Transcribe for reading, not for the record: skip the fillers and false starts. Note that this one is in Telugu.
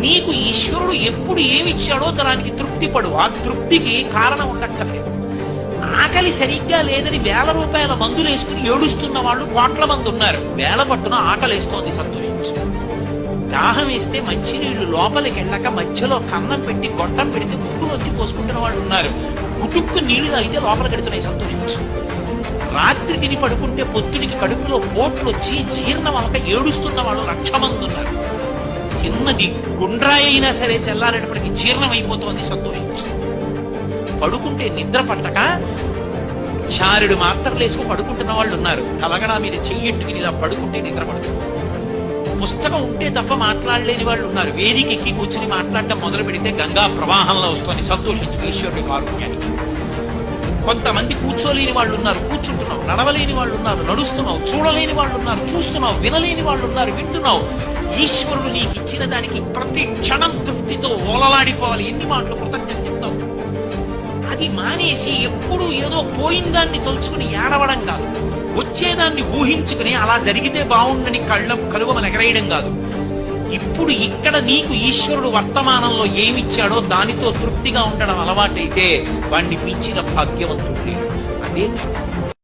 నీకు ఈశ్వరుడు ఎప్పుడు ఏమిచ్చాడో దానికి తృప్తి పడు. ఆ తృప్తికి కారణం ఉండక్కర్లేదు. ఆకలి సరిగ్గా లేదని 1000 రూపాయల మందులు వేసుకుని ఏడుస్తున్న వాళ్ళు కోట్ల మంది ఉన్నారు. వేల పట్టున ఆకలి వేస్తోంది, సంతోషించు. దాహం వేస్తే మంచినీళ్లు లోపలికి వెళ్ళక మధ్యలో కన్నం పెట్టి గొట్టం పెడితే ముక్కు వచ్చి పోసుకుంటున్న వాళ్ళు ఉన్నారు. గుటుక్కు నీళ్లు తాగితే లోపలికి వెడుతున్నాయి, సంతోషించు. రాత్రి తిని పడుకుంటే పొత్తుడికి కడుపులో పోట్లు వచ్చి జీర్ణం అవ్వక ఏడుస్తున్న వాళ్ళు 1,00,000 మంది ఉన్నారు. చిన్నది గుండ్రాయి అయినా సరే తెల్లారేటప్పటికి జీర్ణం అయిపోతోంది, సంతోషించు. పడుకుంటే నిద్ర పట్టక చారుడు మాత్రలు వేసుకుని పడుకుంటున్న వాళ్ళు ఉన్నారు. తలగడా మీద చెయ్యెట్టుకుని ఇలా పడుకుంటే నిద్ర పడుతుంది. పుస్తకం ఉంటే తప్ప మాట్లాడలేని వాళ్ళు ఉన్నారు. వేదిక ఎక్కి కూర్చుని మాట్లాడటం మొదలు పెడితే గంగా ప్రవాహంలో వస్తుంది, సంతోషించు ఈశ్వరుడి కారుణ్యానికి. కొంతమంది కూర్చోలేని వాళ్ళు ఉన్నారు, కూర్చుంటున్నావు. నడవలేని వాళ్ళు ఉన్నారు, నడుస్తున్నావు. చూడలేని వాళ్ళు ఉన్నారు, చూస్తున్నావు. వినలేని వాళ్ళు ఉన్నారు, వింటున్నావు. ఈశ్వరుడు నీకు ఇచ్చిన దానికి ప్రతి క్షణం తృప్తితో ఓలలాడిపోవాలి. ఎన్ని మాటలు కృతజ్ఞత చెప్తావు. అది మానేసి ఎప్పుడు ఏదో పోయిందాన్ని తలుచుకుని ఏడవడం కాదు, వచ్చేదాన్ని ఊహించుకుని అలా జరిగితే బాగుండని కలువమలు ఎగరేయడం కాదు. ఇప్పుడు ఇక్కడ నీకు ఈశ్వరుడు వర్తమానంలో ఏమిచ్చాడో దానితో తృప్తిగా ఉండడం అలవాటైతే వాణ్ణి మించిన భాగ్యవంతుడు లేడు. అదే